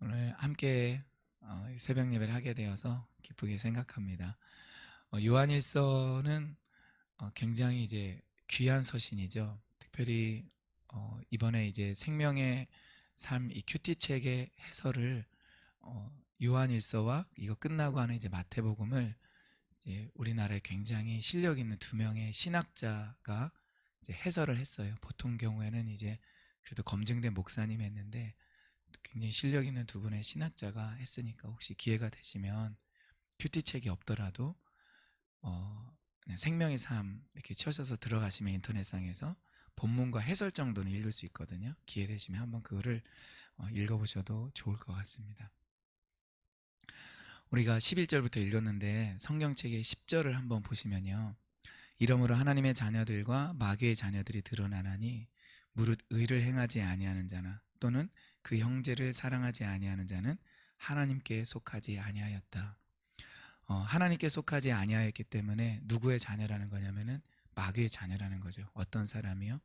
오늘 함께 새벽 예배를 하게 되어서 기쁘게 생각합니다. 요한일서는 굉장히 이제 귀한 서신이죠. 특별히 이번에 이제 생명의 삶 이 큐티 책의 해설을 요한일서와 이거 끝나고 하는 이제 마태복음을 이제 우리나라에 굉장히 실력 있는 두 명의 신학자가 이제 해설을 했어요. 보통 경우에는 이제 그래도 검증된 목사님이 했는데 굉장히 실력 있는 두 분의 신학자가 했으니까 혹시 기회가 되시면 큐티 책이 없더라도 그냥 생명의 삶 이렇게 쳐셔서 들어가시면 인터넷상에서 본문과 해설 정도는 읽을 수 있거든요. 기회 되시면 한번 그거를 읽어보셔도 좋을 것 같습니다. 우리가 11절부터 읽었는데 성경책의 10절을 한번 보시면요. 이러므로 하나님의 자녀들과 마귀의 자녀들이 드러나나니 무릇 의를 행하지 아니하는 자나 또는 그 형제를 사랑하지 아니하는 자는 하나님께 속하지 아니하였다. 하나님께 속하지 아니하였기 때문에 누구의 자녀라는 거냐면은 마귀의 자녀라는 거죠. 어떤 사람이요?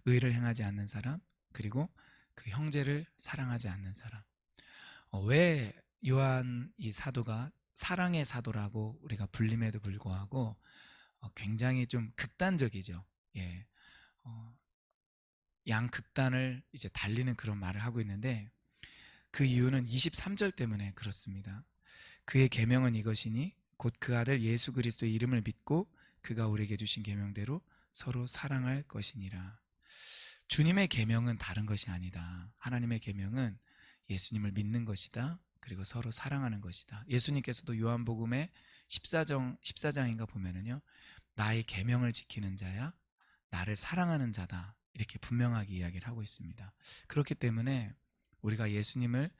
의를 행하지 않는 사람, 그리고 그 형제를 사랑하지 않는 사람. 왜 요한 이 사도가 사랑의 사도라고 우리가 불림에도 불구하고 굉장히 좀 극단적이죠. 예. 양극단을 이제 달리는 그런 말을 하고 있는데 그 이유는 23절 때문에 그렇습니다. 그의 계명은 이것이니 곧 그 아들 예수 그리스도의 이름을 믿고 그가 우리에게 주신 계명대로 서로 사랑할 것이니라. 주님의 계명은 다른 것이 아니다. 하나님의 계명은 예수님을 믿는 것이다. 그리고 서로 사랑하는 것이다. 예수님께서도 요한복음의 14장인가 보면은요. 나의 계명을 지키는 자야 나를 사랑하는 자다. 이렇게 분명하게 이야기를 하고 있습니다. 그렇기 때문에 우리가 예수님을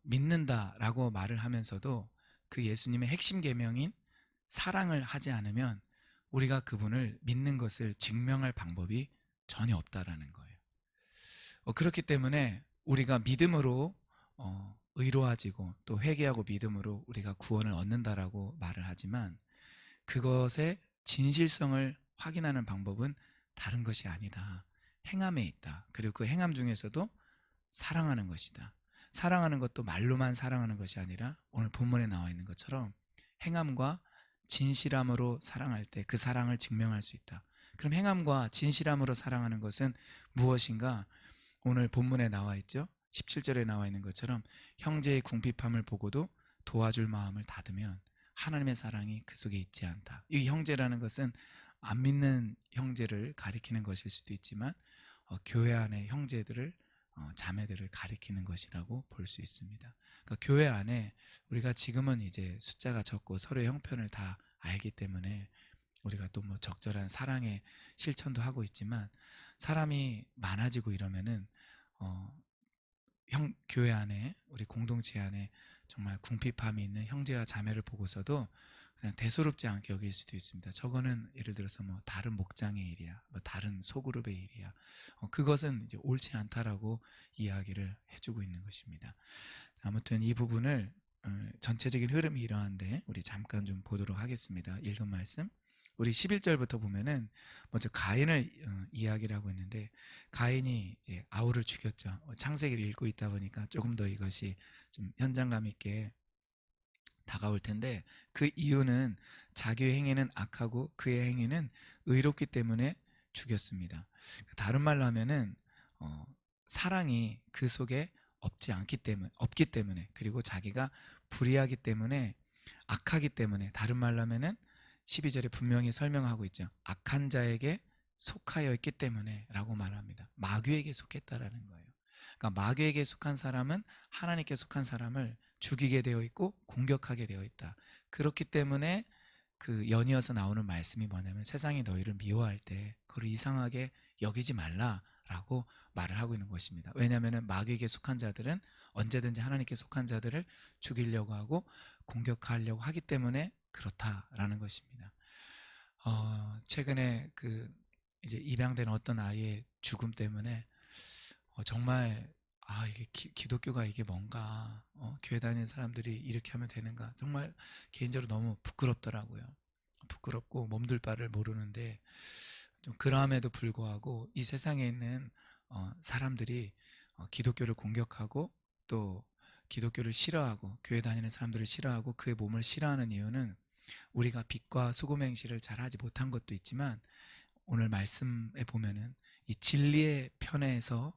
믿는다라고 말을 하면서도 그 예수님의 핵심 계명인 사랑을 하지 않으면 우리가 그분을 믿는 것을 증명할 방법이 전혀 없다라는 거예요. 그렇기 때문에 우리가 믿음으로 의로워지고 또 회개하고 믿음으로 우리가 구원을 얻는다라고 말을 하지만 그것의 진실성을 확인하는 방법은 다른 것이 아니다. 행함에 있다. 그리고 그 행함 중에서도 사랑하는 것이다. 사랑하는 것도 말로만 사랑하는 것이 아니라 오늘 본문에 나와 있는 것처럼 행함과 진실함으로 사랑할 때 그 사랑을 증명할 수 있다. 그럼 행함과 진실함으로 사랑하는 것은 무엇인가? 오늘 본문에 나와 있죠. 17절에 나와 있는 것처럼 형제의 궁핍함을 보고도 도와줄 마음을 닫으면 하나님의 사랑이 그 속에 있지 않다. 이 형제라는 것은 안 믿는 형제를 가리키는 것일 수도 있지만 교회 안의 형제들을 자매들을 가리키는 것이라고 볼 수 있습니다. 그러니까 교회 안에 우리가 지금은 이제 숫자가 적고 서로의 형편을 다 알기 때문에 우리가 또 뭐 적절한 사랑의 실천도 하고 있지만 사람이 많아지고 이러면은 교회 안에 우리 공동체 안에 정말 궁핍함이 있는 형제와 자매를 보고서도 그냥 대수롭지 않게 여길 수도 있습니다. 저거는 예를 들어서 뭐 다른 목장의 일이야, 뭐 다른 소그룹의 일이야. 그것은 이제 옳지 않다라고 이야기를 해주고 있는 것입니다. 아무튼 이 부분을 전체적인 흐름이 이러한데 우리 잠깐 좀 보도록 하겠습니다. 읽은 말씀. 우리 11절부터 보면은 먼저 가인을 이야기를 하고 있는데 가인이 이제 아우를 죽였죠. 창세기를 읽고 있다 보니까 조금 더 이것이 좀 현장감 있게 다가올 텐데 그 이유는 자기의 행위는 악하고 그의 행위는 의롭기 때문에 죽였습니다. 다른 말로 하면은 사랑이 그 속에 없기 때문에 그리고 자기가 불의하기 때문에 악하기 때문에 다른 말로 하면은 12절에 분명히 설명하고 있죠. 악한 자에게 속하여 있기 때문에 라고 말합니다. 마귀에게 속했다라는 거예요. 그러니까 마귀에게 속한 사람은 하나님께 속한 사람을 죽이게 되어 있고 공격하게 되어 있다. 그렇기 때문에 그 연이어서 나오는 말씀이 뭐냐면 세상이 너희를 미워할 때 그걸 이상하게 여기지 말라라고 말을 하고 있는 것입니다. 왜냐하면 마귀에게 속한 자들은 언제든지 하나님께 속한 자들을 죽이려고 하고 공격하려고 하기 때문에 그렇다라는 것입니다. 최근에 그 이제 입양된 어떤 아이의 죽음 때문에 정말 이게 기독교가 이게 뭔가 교회 다니는 사람들이 이렇게 하면 되는가 정말 개인적으로 너무 부끄럽더라고요. 부끄럽고 몸둘 바를 모르는데 좀 그러함에도 불구하고 이 세상에 있는 사람들이 기독교를 공격하고 또 기독교를 싫어하고 교회 다니는 사람들을 싫어하고 그의 몸을 싫어하는 이유는 우리가 빛과 소금 행실을 잘하지 못한 것도 있지만 오늘 말씀에 보면은 이 진리의 편에서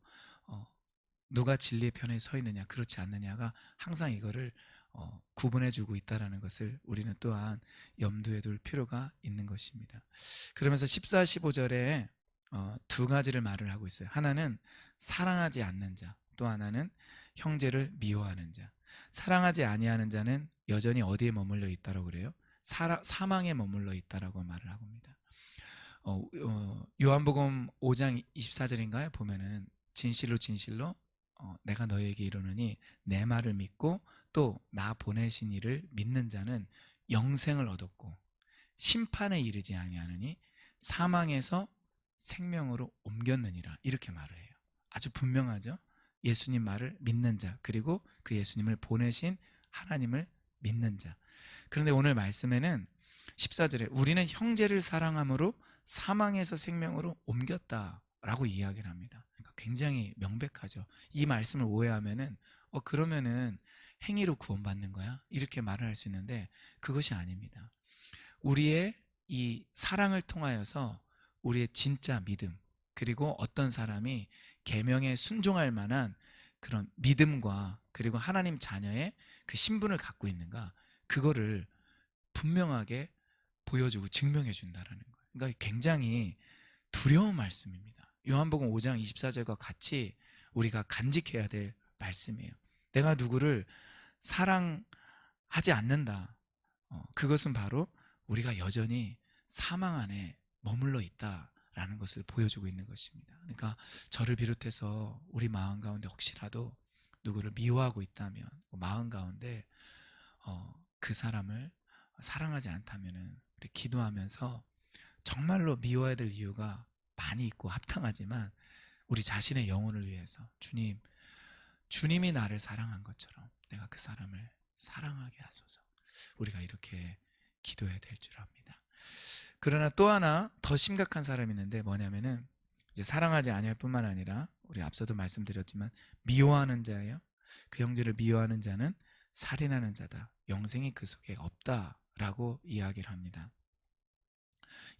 누가 진리의 편에 서 있느냐 그렇지 않느냐가 항상 이거를 구분해주고 있다는 것을 우리는 또한 염두에 둘 필요가 있는 것입니다. 그러면서 14, 15절에 두 가지를 말을 하고 있어요. 하나는 사랑하지 않는 자, 또 하나는 형제를 미워하는 자. 사랑하지 아니하는 자는 여전히 어디에 머물러 있다라고 그래요? 사망에 머물러 있다라고 말을 하고 있습니다. 요한복음 5장 24절인가요? 보면은 진실로 진실로 내가 너에게 이르노니 내 말을 믿고 또 나 보내신 이를 믿는 자는 영생을 얻었고 심판에 이르지 아니하느니 사망에서 생명으로 옮겼느니라 이렇게 말을 해요. 아주 분명하죠. 예수님 말을 믿는 자 그리고 그 예수님을 보내신 하나님을 믿는 자. 그런데 오늘 말씀에는 14절에 우리는 형제를 사랑함으로 사망에서 생명으로 옮겼다라고 이야기를 합니다. 그러니까 굉장히 명백하죠. 이 말씀을 오해하면은 그러면은 행위로 구원받는 거야? 이렇게 말을 할 수 있는데 그것이 아닙니다. 우리의 이 사랑을 통하여서 우리의 진짜 믿음 그리고 어떤 사람이 계명에 순종할 만한 그런 믿음과 그리고 하나님 자녀의 그 신분을 갖고 있는가 그거를 분명하게 보여주고 증명해 준다라는 거예요. 그러니까 굉장히 두려운 말씀입니다. 요한복음 5장 24절과 같이 우리가 간직해야 될 말씀이에요. 내가 누구를 사랑하지 않는다. 그것은 바로 우리가 여전히 사망 안에 머물러 있다라는 것을 보여주고 있는 것입니다. 그러니까 저를 비롯해서 우리 마음 가운데 혹시라도 누구를 미워하고 있다면 마음 가운데 그 사람을 사랑하지 않다면은 우리 기도하면서 정말로 미워해야 될 이유가 많이 있고 합당하지만 우리 자신의 영혼을 위해서 주님이 나를 사랑한 것처럼 내가 그 사람을 사랑하게 하소서. 우리가 이렇게 기도해야 될 줄 압니다. 그러나 또 하나 더 심각한 사람이 있는데 뭐냐면은 이제 사랑하지 아니할 뿐만 아니라 우리 앞서도 말씀드렸지만 미워하는 자예요. 그 형제를 미워하는 자는 살인하는 자다. 영생이 그 속에 없다라고 이야기를 합니다.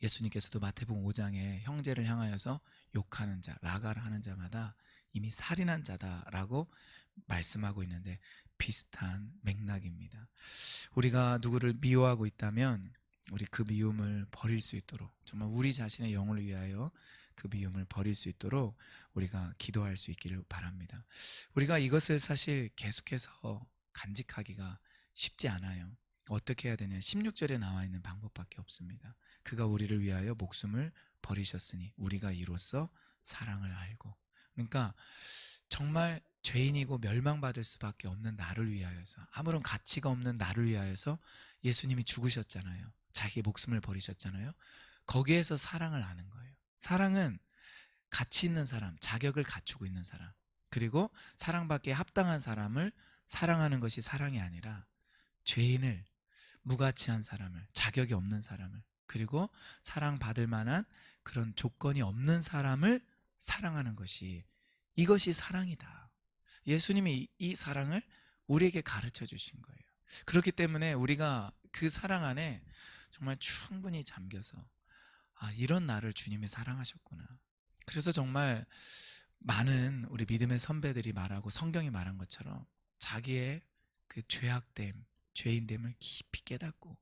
예수님께서도 마태복음 5장에 형제를 향하여서 욕하는 자, 라가를 하는 자마다 이미 살인한 자다라고 말씀하고 있는데 비슷한 맥락입니다. 우리가 누구를 미워하고 있다면 우리 그 미움을 버릴 수 있도록 정말 우리 자신의 영혼을 위하여 그 미움을 버릴 수 있도록 우리가 기도할 수 있기를 바랍니다. 우리가 이것을 사실 계속해서 간직하기가 쉽지 않아요. 어떻게 해야 되냐? 16절에 나와 있는 방법밖에 없습니다. 그가 우리를 위하여 목숨을 버리셨으니 우리가 이로써 사랑을 알고. 그러니까 정말 죄인이고 멸망받을 수밖에 없는 나를 위하여서 아무런 가치가 없는 나를 위하여서 예수님이 죽으셨잖아요. 자기 목숨을 버리셨잖아요. 거기에서 사랑을 아는 거예요. 사랑은 가치 있는 사람, 자격을 갖추고 있는 사람, 그리고 사랑받기에 합당한 사람을 사랑하는 것이 사랑이 아니라 죄인을, 무가치한 사람을, 자격이 없는 사람을, 그리고 사랑받을 만한 그런 조건이 없는 사람을 사랑하는 것이 이것이 사랑이다. 예수님이 이 사랑을 우리에게 가르쳐 주신 거예요. 그렇기 때문에 우리가 그 사랑 안에 정말 충분히 잠겨서 이런 나를 주님이 사랑하셨구나. 그래서 정말 많은 우리 믿음의 선배들이 말하고 성경이 말한 것처럼 자기의 그 죄악됨, 죄인됨을 깊이 깨닫고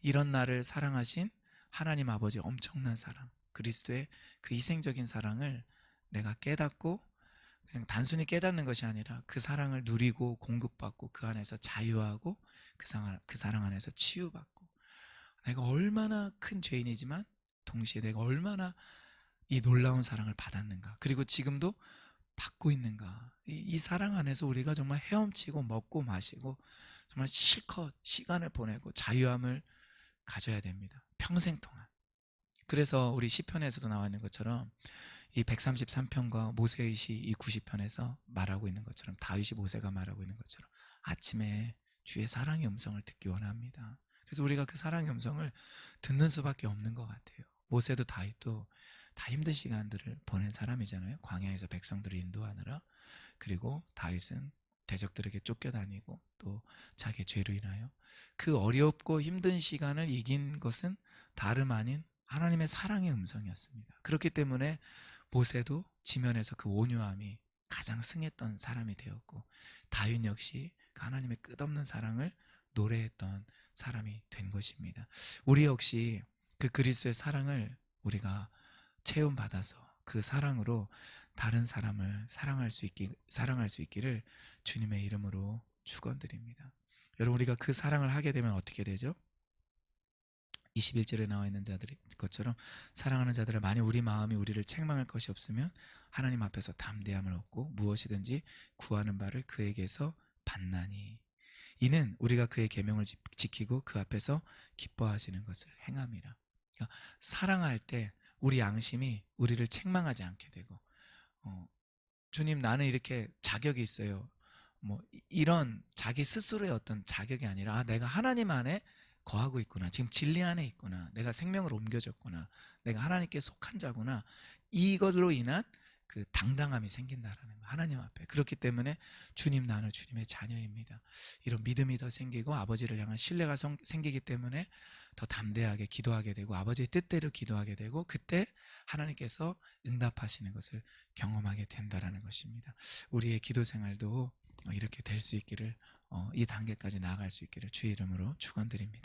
이런 나를 사랑하신 하나님 아버지의 엄청난 사랑, 그리스도의 그 희생적인 사랑을 내가 깨닫고 그냥 단순히 깨닫는 것이 아니라 그 사랑을 누리고 공급받고 그 안에서 자유하고 그 사랑 안에서 치유받고 내가 얼마나 큰 죄인이지만 동시에 내가 얼마나 이 놀라운 사랑을 받았는가, 그리고 지금도 받고 있는가. 이 사랑 안에서 우리가 정말 헤엄치고 먹고 마시고 정말 실컷 시간을 보내고 자유함을 가져야 됩니다. 평생 동안. 그래서 우리 시편에서도 나와 있는 것처럼 이 133편과 모세의 시 이 90편에서 말하고 있는 것처럼 다윗이 모세가 말하고 있는 것처럼 아침에 주의 사랑의 음성을 듣기 원합니다. 그래서 우리가 그 사랑의 음성을 듣는 수밖에 없는 것 같아요. 모세도 다윗도 다 힘든 시간들을 보낸 사람이잖아요. 광야에서 백성들을 인도하느라. 그리고 다윗은 대적들에게 쫓겨다니고 또 자기의 죄로 인하여 그 어렵고 힘든 시간을 이긴 것은 다름 아닌 하나님의 사랑의 음성이었습니다. 그렇기 때문에 모세도 지면에서 그 온유함이 가장 승했던 사람이 되었고, 다윗 역시 그 하나님의 끝없는 사랑을 노래했던 사람이 된 것입니다. 우리 역시 그 그리스도의 사랑을 우리가 체험받아서 그 사랑으로 다른 사람을 사랑할 수 있기를 주님의 이름으로 축원드립니다. 여러분, 우리가 그 사랑을 하게 되면 어떻게 되죠? 21절에 나와 있는 자들의 것처럼 사랑하는 자들을, 만약 우리 마음이 우리를 책망할 것이 없으면 하나님 앞에서 담대함을 얻고 무엇이든지 구하는 바를 그에게서 받나니, 이는 우리가 그의 계명을 지키고 그 앞에서 기뻐하시는 것을 행함이라. 그러니까 사랑할 때 우리 양심이 우리를 책망하지 않게 되고, 주님 나는 이렇게 자격이 있어요, 뭐 이런 자기 스스로의 어떤 자격이 아니라, 내가 하나님 안에 거하고 있구나, 지금 진리 안에 있구나, 내가 생명을 옮겨졌구나, 내가 하나님께 속한 자구나, 이것으로 인한 그 당당함이 생긴다라는 거, 하나님 앞에. 그렇기 때문에 주님, 나는 주님의 자녀입니다, 이런 믿음이 더 생기고 아버지를 향한 신뢰가 생기기 때문에 더 담대하게 기도하게 되고 아버지의 뜻대로 기도하게 되고, 그때 하나님께서 응답하시는 것을 경험하게 된다라는 것입니다. 우리의 기도 생활도 이렇게 될 수 있기를, 이 단계까지 나아갈 수 있기를 주의 이름으로 축원드립니다.